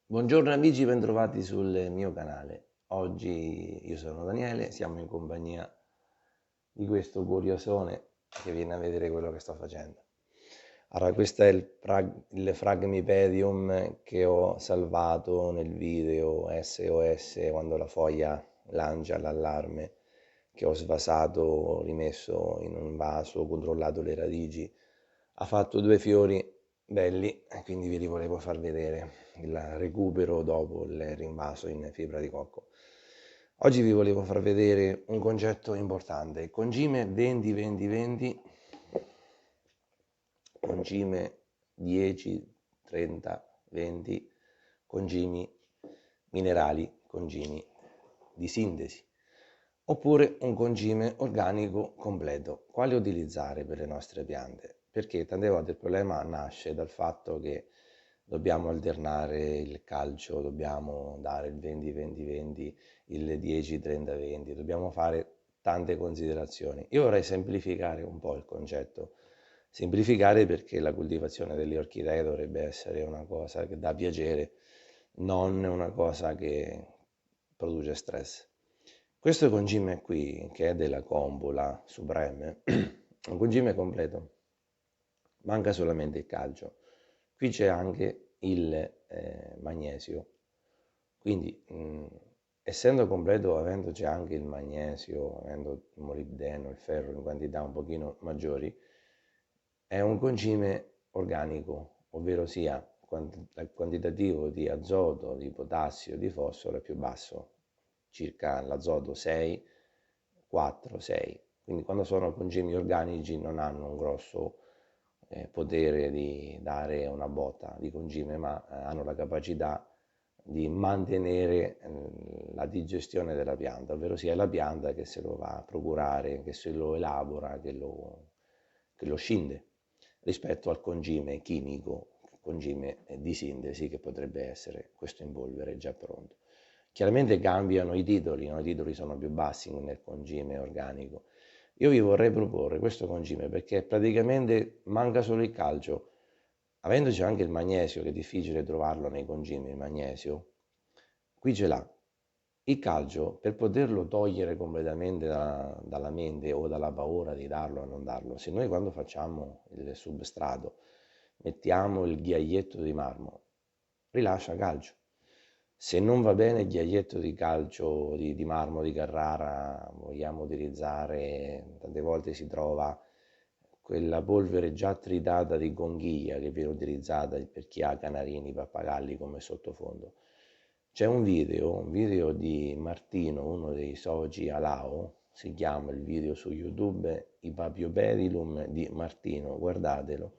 Buongiorno amici, bentrovati sul mio canale. Oggi io sono Daniele, siamo in compagnia di questo curiosone che viene a vedere quello che sto facendo. Allora, questo è il Fragmipedium che ho salvato nel video SOS quando la foglia lancia l'allarme, che ho svasato, rimesso in un vaso, controllato le radici. Ha fatto due fiori belli e quindi vi li volevo far vedere il recupero dopo il rinvaso in fibra di cocco. Oggi vi volevo far vedere un concetto importante, concime 20-20-20, concime 10, 30, 20, concimi minerali, concimi di sintesi, oppure un concime organico completo. Quale utilizzare per le nostre piante? Perché tante volte il problema nasce dal fatto che dobbiamo alternare il calcio, dobbiamo dare il 20-20-20, il 10-30-20, dobbiamo fare tante considerazioni. Io vorrei semplificare un po' il concetto. Semplificare perché la coltivazione delle orchidee dovrebbe essere una cosa che dà piacere, non una cosa che produce stress. Questo concime qui, che è della Combola Supreme, è un concime completo, manca solamente il calcio. Qui c'è anche il magnesio, quindi essendo completo, avendoci anche il magnesio, avendo il molibdeno, il ferro in quantità un pochino maggiori, è un concime organico, ovvero sia il quantitativo di azoto, di potassio, di fosforo è più basso, circa l'azoto 6, 4, 6. Quindi quando sono concimi organici non hanno un grosso potere di dare una botta di concime, ma hanno la capacità di mantenere la digestione della pianta, ovvero sia la pianta che se lo va a procurare, che se lo elabora, che lo scinde, rispetto al concime chimico, concime di sintesi che potrebbe essere questo involvere già pronto. Chiaramente cambiano i titoli, no? I titoli sono più bassi nel concime organico. Io vi vorrei proporre questo concime perché praticamente manca solo il calcio, avendoci anche il magnesio, che è difficile trovarlo nei concimi, il magnesio, qui ce l'ha. Il calcio, per poterlo togliere completamente dalla mente o dalla paura di darlo o non darlo, se noi quando facciamo il substrato mettiamo il ghiaietto di marmo, rilascia calcio. Se non va bene il ghiaietto di calcio di marmo di Carrara, vogliamo utilizzare, tante volte si trova quella polvere già tritata di conchiglia che viene utilizzata per chi ha canarini, pappagalli come sottofondo. C'è un video di Martino, uno dei soci Alao, si chiama il video su YouTube I Papiopedilum di Martino, guardatelo.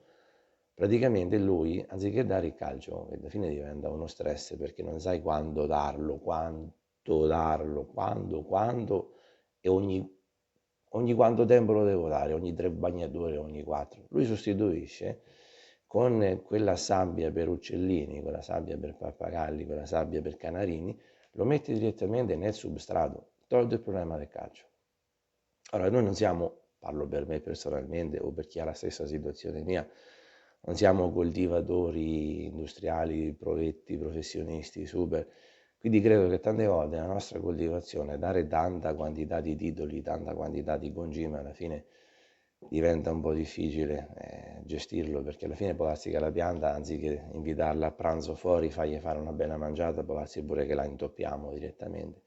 Praticamente lui, anziché dare il calcio, che alla fine diventa uno stress perché non sai quando darlo, quando, e ogni quanto tempo lo devo dare, ogni 3 bagnature, ogni 4. Lui sostituisce con quella sabbia per uccellini, quella sabbia per pappagalli, quella sabbia per canarini, lo mette direttamente nel substrato, tolto il problema del calcio. Allora, noi non siamo, parlo per me personalmente o per chi ha la stessa situazione mia, non siamo coltivatori industriali, provetti, professionisti, super. Quindi credo che tante volte nella nostra coltivazione dare tanta quantità di titoli, tanta quantità di concime alla fine diventa un po' difficile gestirlo perché alla fine può darsi che la pianta, anziché invitarla a pranzo fuori, fargli fare una bella mangiata, può darsi pure che la intoppiamo direttamente,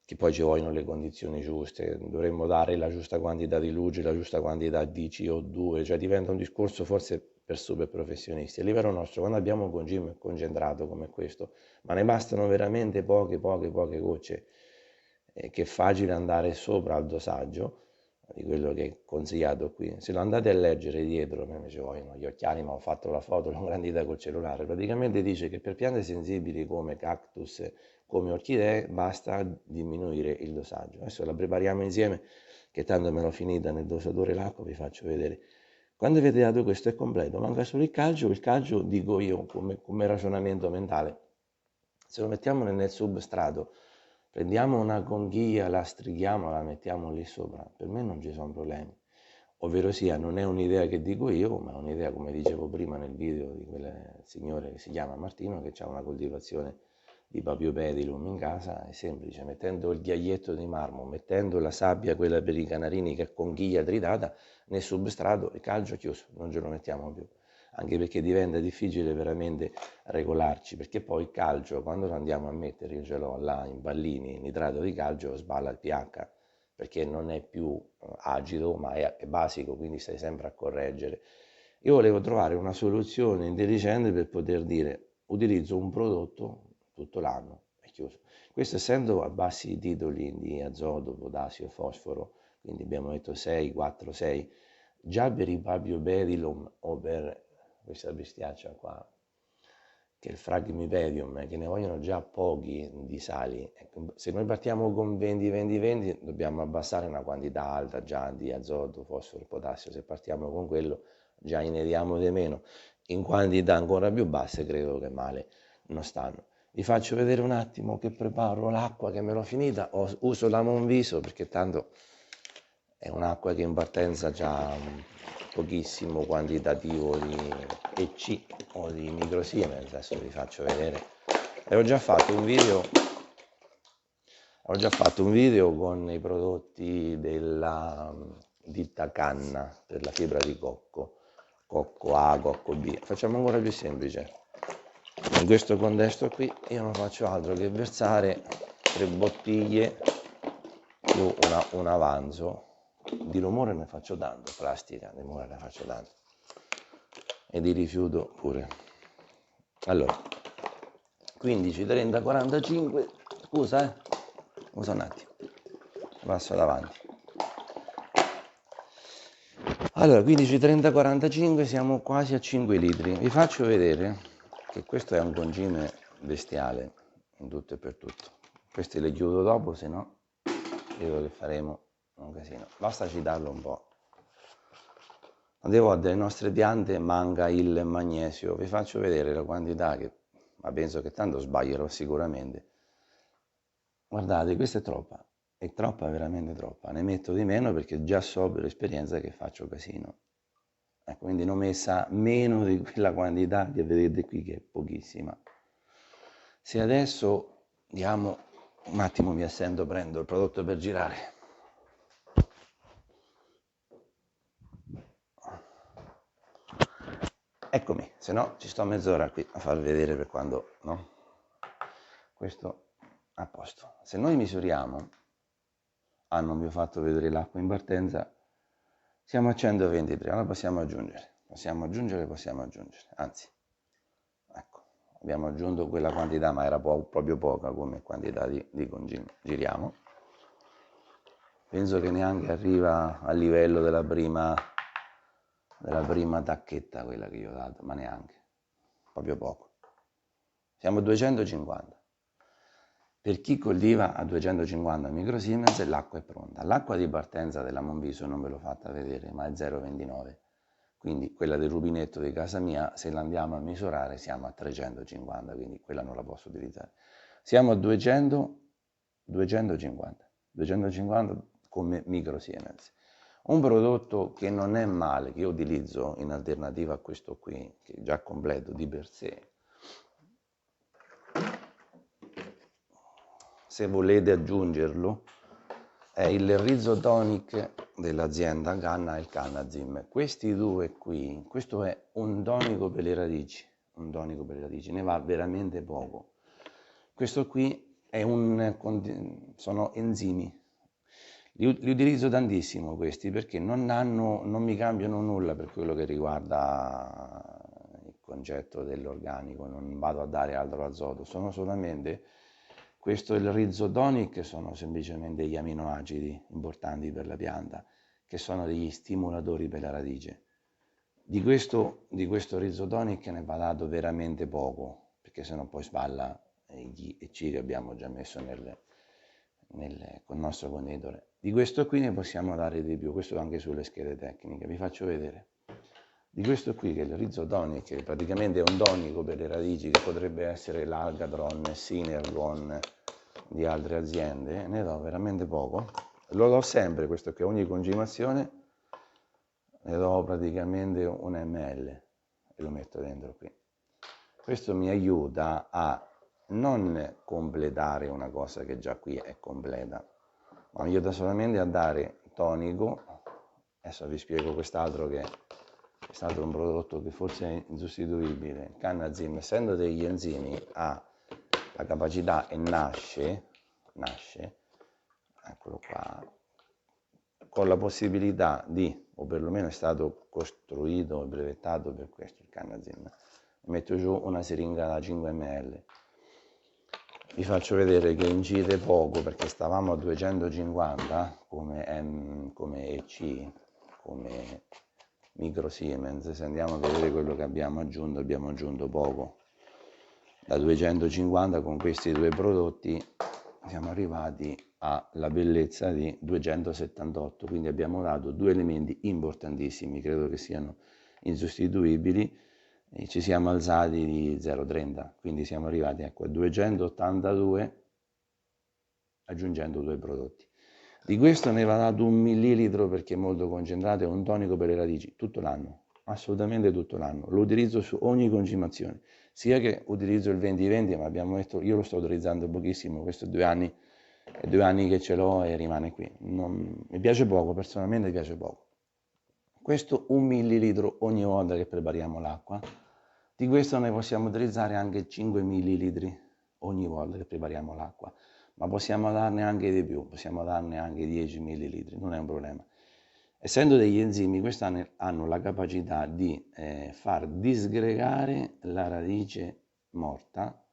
che poi ci vogliono le condizioni giuste, dovremmo dare la giusta quantità di luce, la giusta quantità di CO2, cioè diventa un discorso forse per super professionisti. A livello nostro, quando abbiamo un concime concentrato come questo, ma ne bastano veramente poche gocce, che è facile andare sopra al dosaggio di quello che è consigliato qui. Se lo andate a leggere dietro, a me ci vogliono gli occhiali, ma ho fatto la foto, l'ho ingrandita col cellulare, praticamente dice che per piante sensibili come cactus, come orchidee, basta diminuire il dosaggio. Adesso la prepariamo insieme, che tanto me l'ho finita nel dosatore l'acqua, vi faccio vedere. Quando avete dato questo è completo, manca solo il calcio dico io come ragionamento mentale. Se lo mettiamo nel substrato, prendiamo una conchiglia, la strighiamo, la mettiamo lì sopra, per me non ci sono problemi. ovvero sia non è un'idea che dico io, ma è un'idea, come dicevo prima nel video, di quel signore che si chiama Martino, che ha una coltivazione di Papiopedilum in casa. È semplice: mettendo il ghiaietto di marmo, mettendo la sabbia, quella per i canarini, che è conchiglia tritata, nel substrato, e calcio chiuso, non ce lo mettiamo più. Anche perché diventa difficile veramente regolarci, perché poi il calcio, quando lo andiamo a mettere, io ce l'ho là in pallini, nitrato di calcio, sballa il pH, perché non è più acido, ma è basico, quindi stai sempre a correggere. Io volevo trovare una soluzione intelligente per poter dire: utilizzo un prodotto tutto l'anno, è chiuso. Questo, essendo a bassi titoli di azoto, potassio e fosforo, quindi abbiamo detto 6, 4, 6, già per i Papiopedilum o per questa bestiaccia qua, che è il Phragmipedium, che ne vogliono già pochi di sali. Se noi partiamo con 20, 20, 20, dobbiamo abbassare una quantità alta già di azoto, fosforo e potassio. Se partiamo con quello, già inediamo di meno. In quantità ancora più basse, credo che male non stanno. Vi faccio vedere un attimo che preparo l'acqua, che me l'ho finita. Uso la Monviso perché tanto è un'acqua che in partenza già pochissimo quantitativo di EC o di microsiemens. Adesso vi faccio vedere. Ho già fatto un video con i prodotti della ditta Canna per la fibra di cocco, cocco A, cocco B. Facciamo ancora più semplice. In questo contesto qui io non faccio altro che versare 3 bottiglie più un avanzo. Di rumore ne faccio tanto, plastica, di rumore ne faccio tanto, e di rifiuto pure. Allora, 15, 30, 45, scusa un attimo, passo davanti. Allora, 15, 30, 45, siamo quasi a 5 litri. Vi faccio vedere che questo è un concime bestiale, in tutto e per tutto. Questi le chiudo dopo, se no credo che faremo un casino. Basta citarlo un po'. Delle nostre piante manca il magnesio. Vi faccio vedere la quantità, ma penso che tanto sbaglierò sicuramente. Guardate, questa è troppa, veramente troppa. Ne metto di meno perché già so per esperienza che faccio casino. Ecco, quindi ne ho messa meno di quella quantità che vedete qui, che è pochissima. Se adesso, diamo un attimo, mi assento, prendo il prodotto per girare. Eccomi, se no ci sto mezz'ora qui a far vedere per quando, no? Questo a posto. Se noi misuriamo, non vi ho fatto vedere l'acqua in partenza, siamo a 123, allora possiamo aggiungere, anzi, ecco, abbiamo aggiunto quella quantità, ma era proprio poca come quantità di concimi. Giriamo. Penso che neanche arriva al livello della prima tacchetta, quella che io ho dato, ma neanche, proprio poco. Siamo a 250. Per chi coltiva a 250 microsiemens l'acqua è pronta. L'acqua di partenza della Monviso non ve l'ho fatta vedere, ma è 0,29. Quindi quella del rubinetto di casa mia, se la andiamo a misurare, siamo a 350, quindi quella non la posso utilizzare. Siamo a 250 come microsiemens. Un prodotto che non è male, che io utilizzo in alternativa a questo qui, che è già completo di per sé. Se volete aggiungerlo, è il Rhizotonic dell'azienda Canna e il Cannazim. Questi due qui, questo è un tonico per le radici, ne va veramente poco. Questo qui sono enzimi. Li utilizzo tantissimo questi, perché non mi cambiano nulla per quello che riguarda il concetto dell'organico, non vado a dare altro azoto, sono solamente... Questo e il Rhizotonic sono semplicemente gli aminoacidi importanti per la pianta, che sono degli stimolatori per la radice. Di questo Rhizotonic ne va dato veramente poco, perché sennò poi sballa gli EC che abbiamo già messo con il nostro contenitore. Di questo qui ne possiamo dare di più, questo anche sulle schede tecniche, vi faccio vedere. Di questo qui, che è il Rhizotonic, che praticamente è un tonico per le radici, che potrebbe essere l'Algatron, Synergon di altre aziende, ne do veramente poco. Lo do sempre, questo che ogni concimazione, ne do praticamente 1 ml e lo metto dentro qui. Questo mi aiuta a non completare una cosa che già qui è completa, ma mi aiuta solamente a dare tonico. Adesso vi spiego quest'altro che è stato un prodotto che forse è insostituibile. Il Cannazin, essendo degli enzimi, ha la capacità e nasce, eccolo qua, con la possibilità di, o perlomeno è stato costruito e brevettato per questo il Cannazin. Metto giù una siringa da 5 ml. Vi faccio vedere che incide poco perché stavamo a 250 come EC, come micro Siemens. Se andiamo a vedere quello che abbiamo aggiunto poco. Da 250 con questi due prodotti siamo arrivati alla bellezza di 278, quindi abbiamo dato due elementi importantissimi, credo che siano insostituibili, e ci siamo alzati di 0,30, quindi siamo arrivati a 282 aggiungendo due prodotti. Di questo ne va dato 1 millilitro perché è molto concentrato, è un tonico per le radici tutto l'anno, assolutamente tutto l'anno. Lo utilizzo su ogni concimazione, sia che utilizzo il 20-20, ma abbiamo detto io lo sto utilizzando pochissimo, questo è 2 anni, è 2 anni che ce l'ho e rimane qui. Mi piace poco, personalmente mi piace poco. Questo 1 millilitro ogni volta che prepariamo l'acqua. Di questo ne possiamo utilizzare anche 5 millilitri ogni volta che prepariamo l'acqua, ma possiamo darne anche di più, possiamo darne anche 10 millilitri, non è un problema. Essendo degli enzimi, questi hanno la capacità di far disgregare la radice morta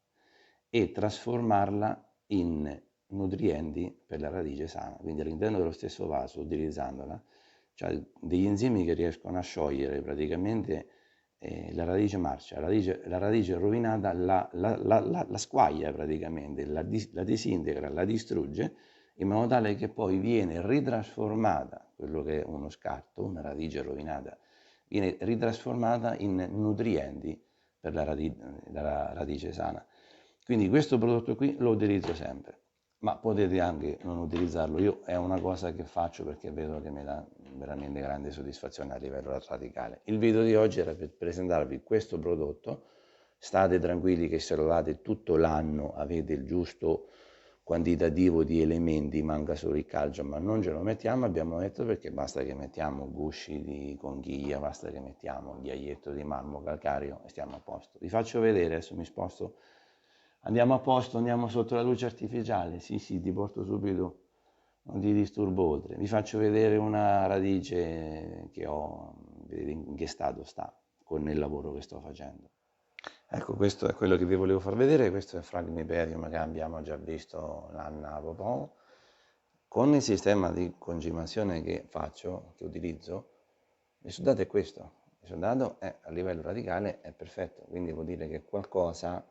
e trasformarla in nutrienti per la radice sana, quindi all'interno dello stesso vaso, utilizzandola, cioè degli enzimi che riescono a sciogliere praticamente la radice marcia, la radice rovinata la squaglia praticamente, la disintegra, la distrugge, in modo tale che poi viene ritrasformata, quello che è uno scarto, una radice rovinata, viene ritrasformata in nutrienti per la radice sana. Quindi questo prodotto qui lo utilizzo sempre, ma potete anche non utilizzarlo. Io è una cosa che faccio perché vedo che mi dà veramente grande soddisfazione a livello radicale. Il video di oggi era per presentarvi questo prodotto. State tranquilli che se lo date tutto l'anno avete il giusto quantitativo di elementi, manca solo il calcio, ma non ce lo mettiamo, abbiamo detto, perché basta che mettiamo gusci di conchiglia, basta che mettiamo ghiaietto di marmo calcareo e stiamo a posto. Vi faccio vedere, adesso mi sposto, andiamo a posto, andiamo sotto la luce artificiale, sì, ti porto subito, non ti disturbo oltre. Vi faccio vedere una radice che ho, vedete in che stato sta con il lavoro che sto facendo. Ecco, questo è quello che vi volevo far vedere, questo è Fragmiperium che abbiamo già visto l'anno dopo. Con il sistema di concimazione che faccio, che utilizzo, il risultato è questo. Il risultato è, a livello radicale è perfetto, quindi vuol dire che qualcosa,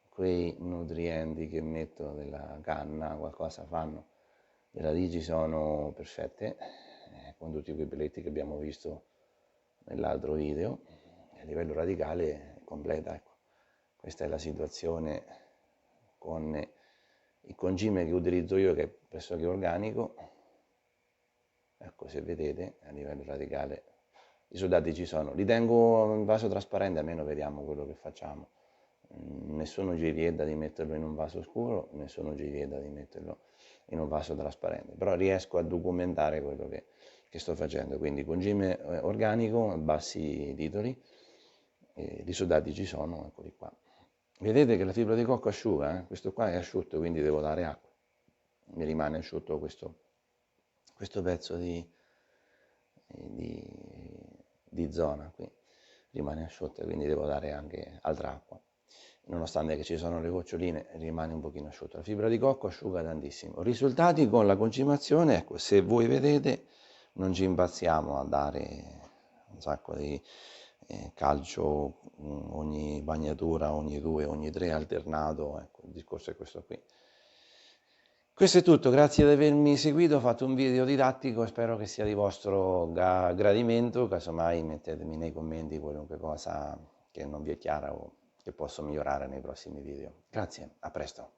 quei nutrienti che metto nella canna, qualcosa fanno. Le radici sono perfette, con tutti quei peletti che abbiamo visto nell'altro video, a livello radicale è completa, ecco. Questa è la situazione con il concime che utilizzo io, che è pressoché organico. Ecco, se vedete, a livello radicale i risultati ci sono. Li tengo in vaso trasparente, almeno vediamo quello che facciamo. Nessuno ci vieta di metterlo in un vaso scuro, nessuno ci vieta di metterlo in un vaso trasparente, però riesco a documentare quello che sto facendo. Quindi concime organico, bassi titoli, i risultati ci sono, eccoli qua. Vedete che la fibra di cocco asciuga, questo qua è asciutto, quindi devo dare acqua. Mi rimane asciutto questo pezzo di zona qui, rimane asciutta, quindi devo dare anche altra acqua. Nonostante che ci sono le goccioline, rimane un pochino asciutto. La fibra di cocco asciuga tantissimo. Risultati con la concimazione, ecco, se voi vedete, non ci impazziamo a dare un sacco di calcio ogni bagnatura, ogni 2, ogni 3 alternato, ecco, il discorso è questo qui. Questo è tutto, grazie di avermi seguito, ho fatto un video didattico, spero che sia di vostro gradimento, casomai mettetemi nei commenti qualunque cosa che non vi è chiara o che posso migliorare nei prossimi video. Grazie, a presto.